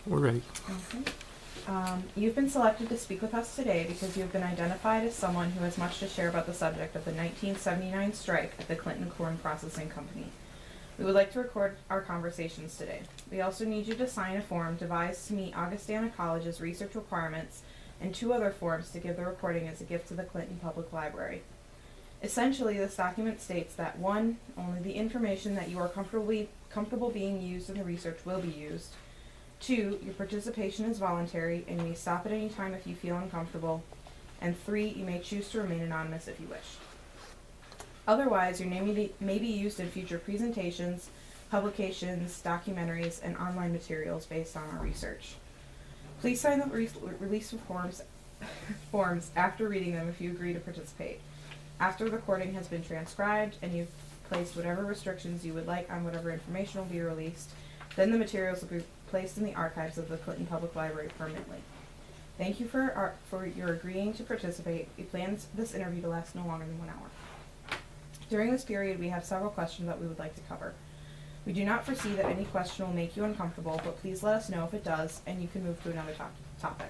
We're ready. Okay. You've been selected to speak with us today because you have been identified as someone who has much to share about the subject of the 1979 strike at the Clinton Corn Processing Company. We would like to record our conversations today. We also need you to sign a form devised to meet Augustana College's research requirements and 2 other forms to give the recording as a gift to the Clinton Public Library. Essentially, this document states that 1. Only the information that you are comfortable being used in the research will be used. 2. Your participation is voluntary and you may stop at any time if you feel uncomfortable. And 3. You may choose to remain anonymous if you wish. Otherwise, your name may be used in future presentations, publications, documentaries, and online materials based on our research. Please sign the release forms after reading them if you agree to participate. After the recording has been transcribed and you've placed whatever restrictions you would like on whatever information will be released, then the materials will be placed in the archives of the Clinton Public Library permanently. Thank you for your agreeing to participate. We plan this interview to last no longer than 1 hour. During this period, we have several questions that we would like to cover. We do not foresee that any question will make you uncomfortable, but please let us know if it does, and you can move to another topic.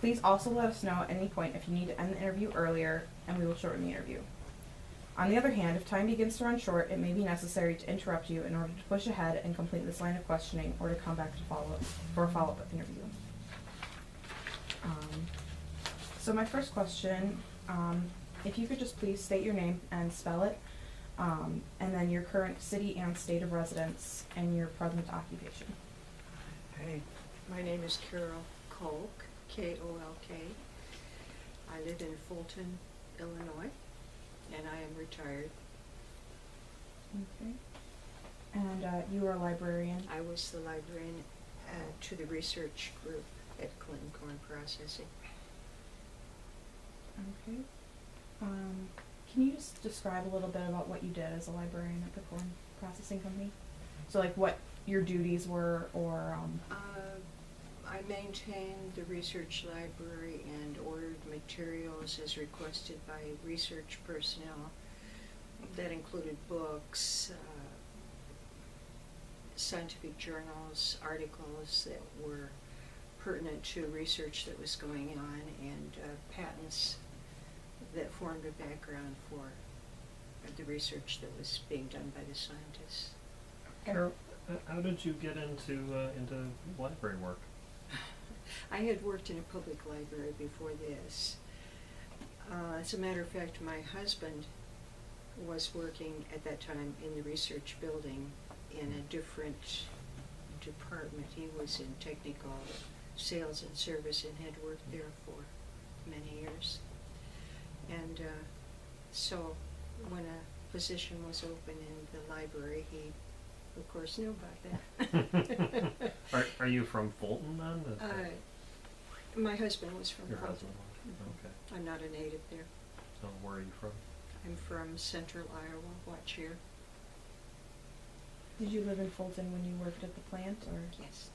Please also let us know at any point if you need to end the interview earlier, and we will shorten the interview. On the other hand, if time begins to run short, it may be necessary to interrupt you in order to push ahead and complete this line of questioning, or to come back to for a follow-up interview. So my first question, if you could just please state your name and spell it, and then your current city and state of residence, and your present occupation. Hey, my name is Carol Kolk, K-O-L-K. I live in Fulton, Illinois, and I am retired. Okay. And you are a librarian? I was the librarian to the research group at Clinton Corn Processing. Okay. Can you just describe a little bit about what you did as a librarian at the corn processing company? So, like, what your duties were, or I maintained the research library and ordered materials as requested by research personnel. That included books, scientific journals, articles that were pertinent to research that was going on, and patents that formed a background for the research that was being done by the scientists. Carol, how did you get into library work? I had worked in a public library before this. As a matter of fact, my husband was working at that time in the research building in a different department. He was in technical sales and service and had worked there for many years. And so when a position was open in the library, he, of course, knew about that. Are you from Fulton then? My husband was from Your Fulton. husband was? Okay. I'm not a native there. So where are you from? I'm from central Iowa, Watchir. did you live in Fulton when you worked at the plant, or? Yes.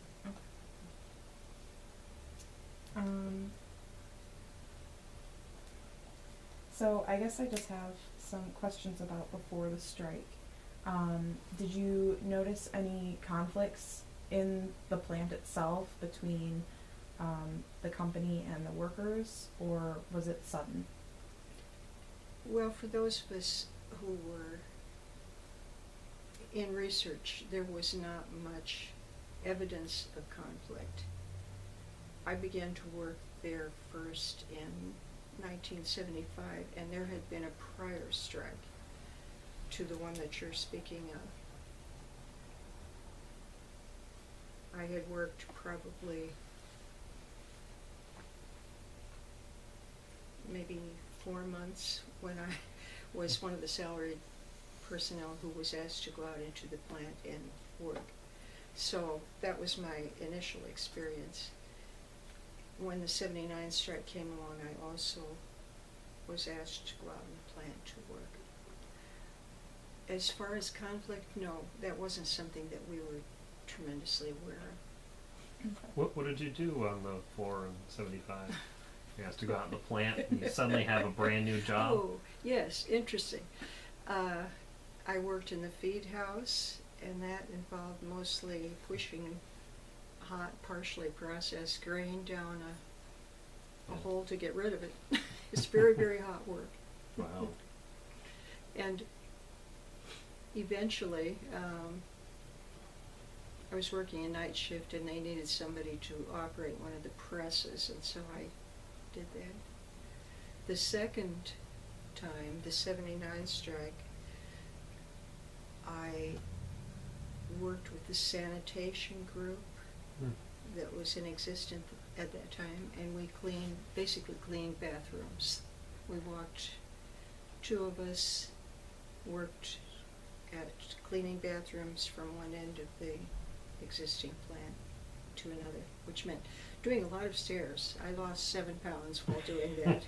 So I guess I just have some questions about before the strike. Did you notice any conflicts in the plant itself between the company and the workers, or was it sudden? Well, for those of us who were in research, there was not much evidence of conflict. I began to work there first in 1975, and there had been a prior strike to the one that you're speaking of. I had worked probably maybe 4 months when I was one of the salaried personnel who was asked to go out into the plant and work. So that was my initial experience. When the 79 strike came along, I also was asked to go out in the plant to work. As far as conflict, no, that wasn't something that we were tremendously aware of. Okay. What did you do on the floor in '75? You asked to go out in the plant, and you suddenly have a brand new job. Oh, yes, interesting. I worked in the feed house, and that involved mostly pushing hot, partially processed grain down a Yeah. hole to get rid of it. It's very, very hot work. Wow. And eventually, I was working a night shift and they needed somebody to operate one of the presses, and so I did that. The second time, the 79 strike, I worked with the sanitation group that was in existence at that time, and we basically cleaned bathrooms. We walked, two of us worked at cleaning bathrooms from one end of the existing plant to another, which meant doing a lot of stairs. I lost 7 pounds while doing that.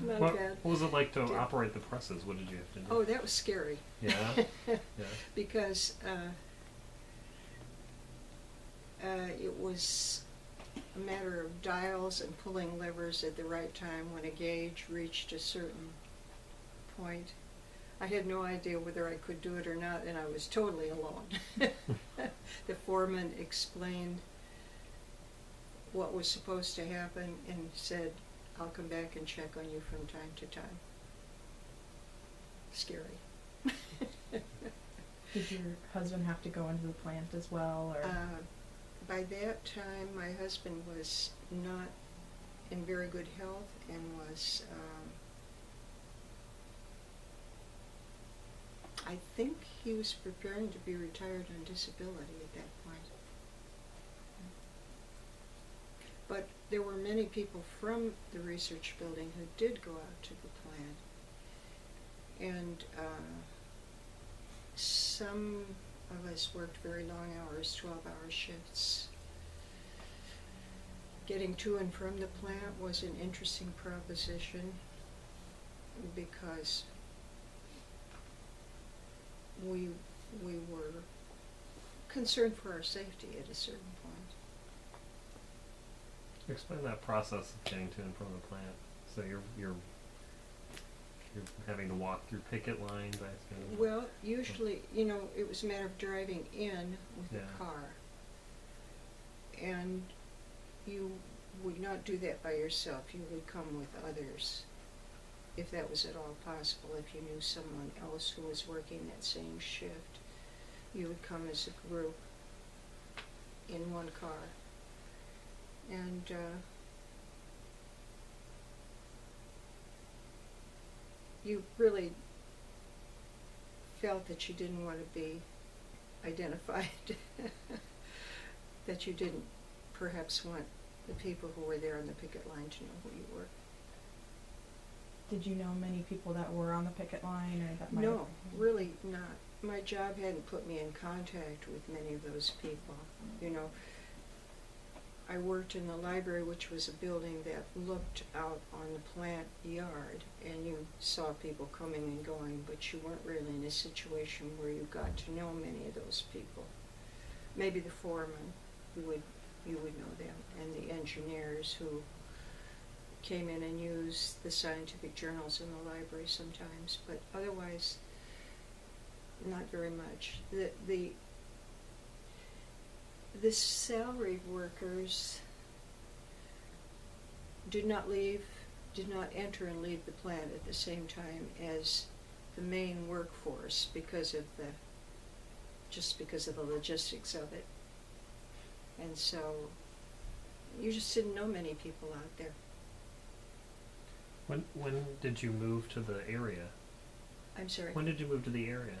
Not What bad. was it like to Yeah. operate the presses? What did you have to do? Oh, that was scary. Yeah? Yeah. Because it was a matter of dials and pulling levers at the right time when a gauge reached a certain point. I had no idea whether I could do it or not, and I was totally alone. The foreman explained what was supposed to happen and said, "I'll come back and check on you from time to time." Scary. Did your husband have to go into the plant as well, or? By that time, my husband was not in very good health and was, I think he was preparing to be retired on disability at that point. But there were many people from the research building who did go out to the plant. And some of us worked very long hours, 12-hour shifts. Getting to and from the plant was an interesting proposition because we were concerned for our safety at a certain point. Explain that process of getting to and from the plant. So you're having to walk through picket lines, I assume. Well, usually, it was a matter of driving in with Yeah. a car. And you would not do that by yourself. You would come with others, if that was at all possible. If you knew someone else who was working that same shift, you would come as a group in one car. And you really felt that you didn't want to be identified, that you didn't perhaps want the people who were there on the picket line to know who you were. Did you know many people that were on the picket line, or that might? No, really not. My job hadn't put me in contact with many of those people. I worked in the library, which was a building that looked out on the plant yard, and you saw people coming and going, but you weren't really in a situation where you got to know many of those people. Maybe the foreman, you would know them, and the engineers who came in and used the scientific journals in the library sometimes, but otherwise, not very much. The salaried workers did not enter and leave the plant at the same time as the main workforce because of the logistics of it. And so you just didn't know many people out there. When did you move to the area? I'm sorry. When did you move to the area?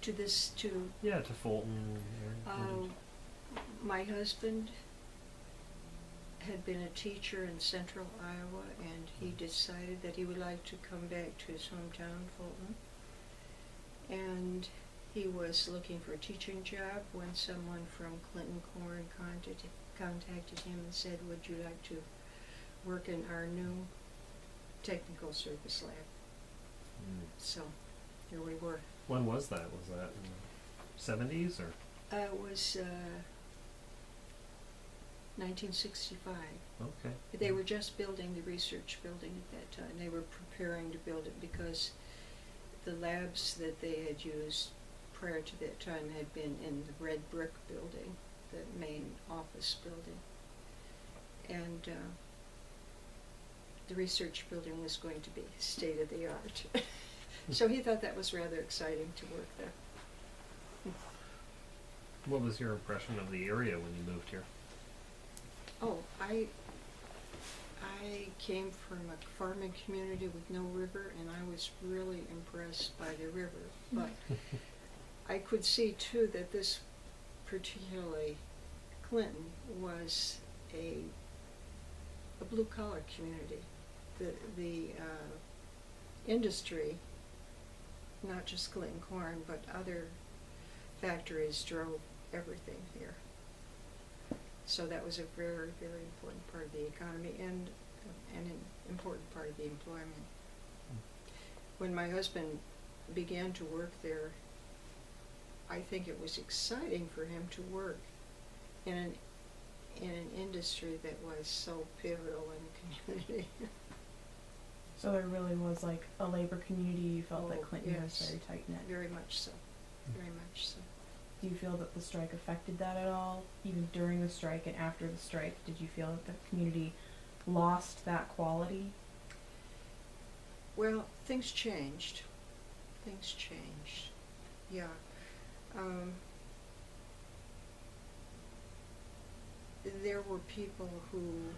To Fulton area. My husband had been a teacher in central Iowa, and he decided that he would like to come back to his hometown, Fulton. And he was looking for a teaching job when someone from Clinton Corn contacted him and said, "Would you like to work in our new technical service lab?" So here we were. When was that? Was that in the 70s or? It was 1965. Okay. They were just building the research building at that time. They were preparing to build it because the labs that they had used prior to that time had been in the red brick building the main office building. And the research building was going to be state of the art. So he thought that was rather exciting to work there. What was your impression of the area when you moved here? Oh, I came from a farming community with no river, and I was really impressed by the river. But I could see too that this, particularly Clinton, was a blue collar community. The industry, not just Clinton corn, but other factories drove everything here. So that was a very, very important part of the economy and an important part of the employment. When my husband began to work there, I think it was exciting for him to work in an industry that was so pivotal in the community. So there really was like a labor community. You felt that Clinton was yes. very tight knit. Very much so. Very much so. Do you feel that the strike affected that at all? Even during the strike and after the strike, did you feel that the community lost that quality? Well, things changed. Things changed. Yeah. There were people who,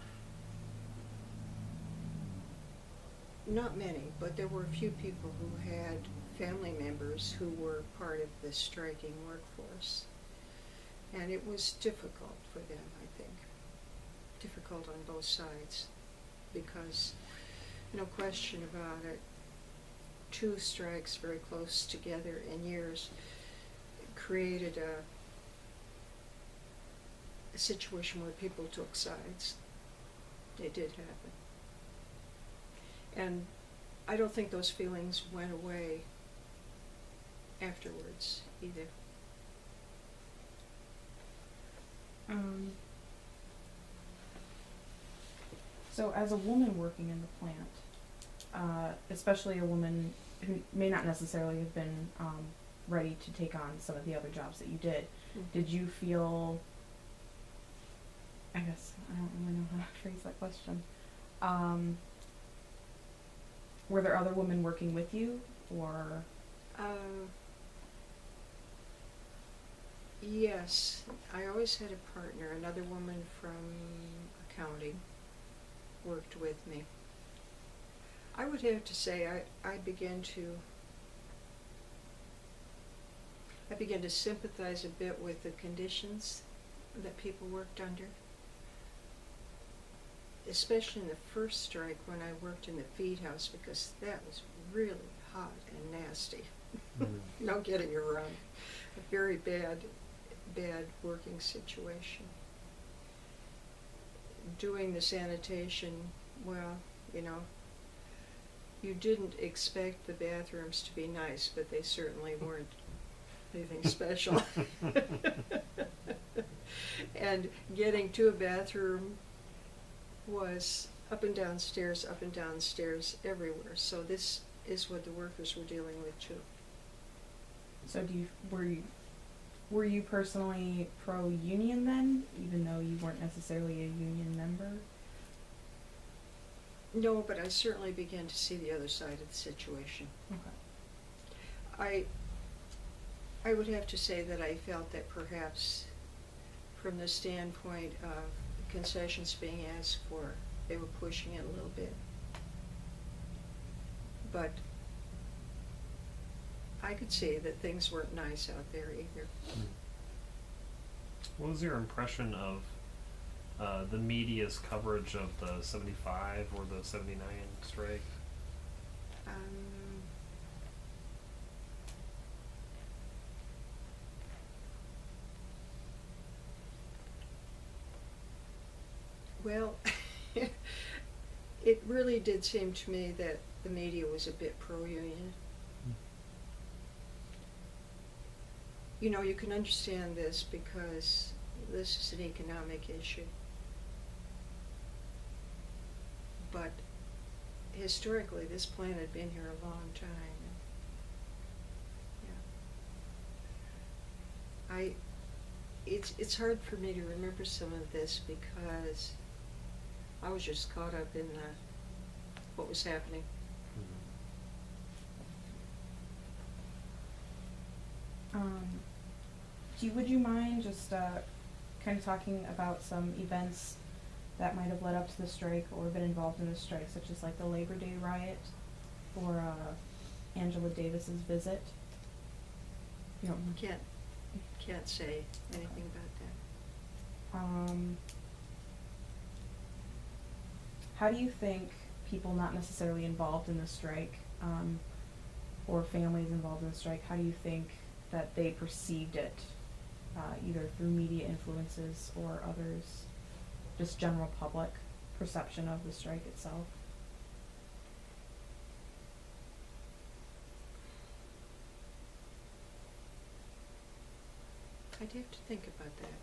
not many, but there were a few people who had family members who were part of the striking workforce. And it was difficult for them, I think. Difficult on both sides. Because, no question about it, two strikes very close together in years created a situation where people took sides. It did happen. And I don't think those feelings went away afterwards either. So as a woman working in the plant, especially a woman who may not necessarily have been ready to take on some of the other jobs that you did, did you feel, I guess, I don't really know how to phrase that question, were there other women working with you, or? Yes, I always had a partner. Another woman from accounting worked with me. I would have to say I began to sympathize a bit with the conditions that people worked under. Especially in the first strike when I worked in the feed house, because that was really hot and nasty. No getting around. A very bad working situation. Doing the sanitation, well, you know, you didn't expect the bathrooms to be nice, but they certainly weren't anything special. And getting to a bathroom was up and down stairs everywhere. So this is what the workers were dealing with too. So were you personally pro-union then, even though you weren't necessarily a union member? No, but I certainly began to see the other side of the situation. Okay. I would have to say that I felt that perhaps from the standpoint of concessions being asked for, they were pushing it a little bit. But I could see that things weren't nice out there either. What was your impression of the media's coverage of the 75 or the 79 strike? Well, it really did seem to me that the media was a bit pro-union. You know, you can understand this because this is an economic issue. But historically, this plant had been here a long time. it's hard for me to remember some of this because I was just caught up in what was happening. Would you mind just kind of talking about some events that might have led up to the strike or been involved in the strike, such as like the Labor Day riot or Angela Davis's visit? You don't. Can't say anything about that. How do you think people not necessarily involved in the strike, or families involved in the strike, how do you think that they perceived it, either through media influences or others, just general public perception of the strike itself? I'd have to think about that.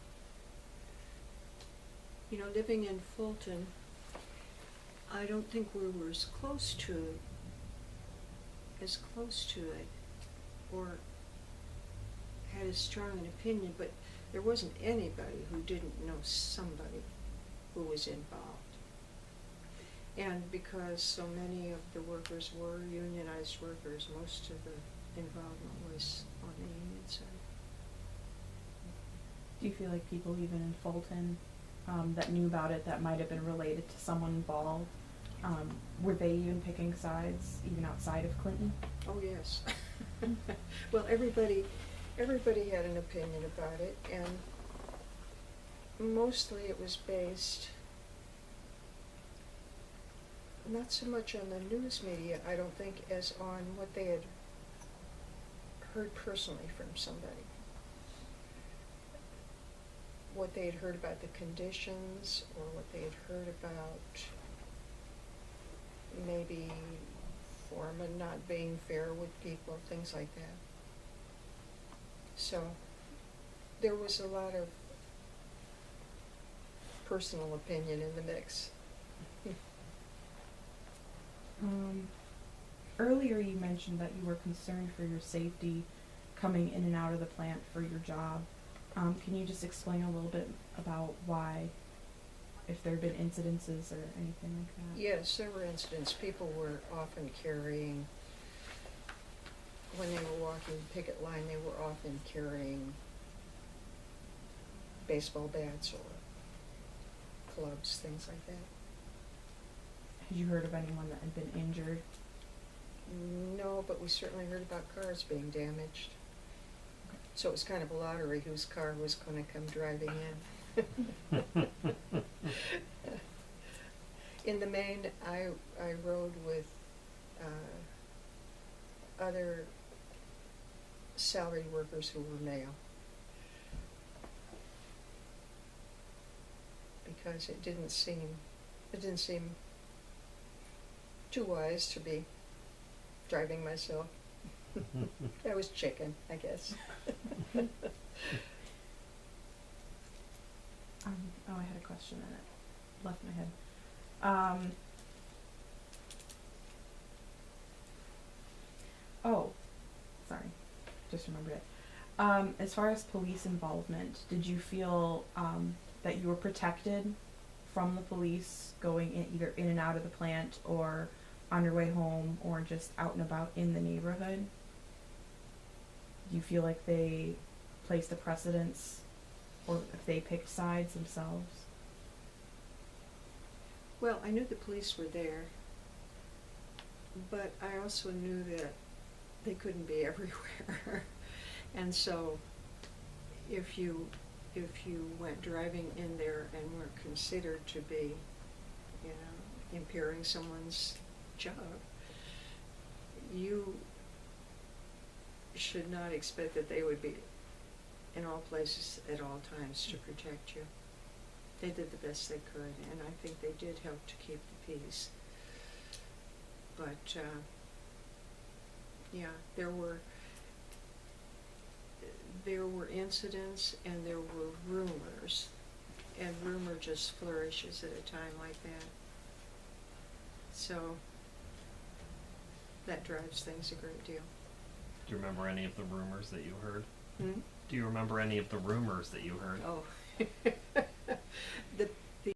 You know, living in Fulton, I don't think we were as close to it, or had as strong an opinion, but there wasn't anybody who didn't know somebody who was involved. And because so many of the workers were unionized workers, most of the involvement was on the union side. Do you feel like people even in Fulton that knew about it, that might have been related to someone involved, were they even picking sides, even outside of Clinton? Oh, yes. Well, everybody had an opinion about it, and mostly it was based not so much on the news media, I don't think, as on what they had heard personally from somebody. What they had heard about the conditions, or what they had heard about maybe foreman not being fair with people, things like that. So there was a lot of personal opinion in the mix. Earlier you mentioned that you were concerned for your safety coming in and out of the plant for your job. Can you just explain a little bit about why, if there had been incidences or anything like that? Yes, there were incidents. People were often carrying, when they were walking the picket line, they were often carrying baseball bats or clubs, things like that. Had you heard of anyone that had been injured? No, but we certainly heard about cars being damaged. Okay. So it was kind of a lottery whose car was going to come driving in. In the main, I rode with other salaried workers who were male, because it didn't seem too wise to be driving myself. I was chicken, I guess. I had a question and it left my head. Oh, sorry, just remembered it. As far as police involvement, did you feel that you were protected from the police going in, either in and out of the plant or on your way home or just out and about in the neighborhood? Do you feel like they placed a precedence, or if they picked sides themselves? Well, I knew the police were there, but I also knew that they couldn't be everywhere. And so if you went driving in there and weren't considered to be, you know, impairing someone's job, you should not expect that they would be in all places at all times to protect you. They did the best they could, and I think they did help to keep the peace. But yeah, there were incidents and there were rumors, and rumor just flourishes at a time like that. So that drives things a great deal. Do you remember any of the rumors that you heard? Do you remember any of the rumors that you heard? Oh.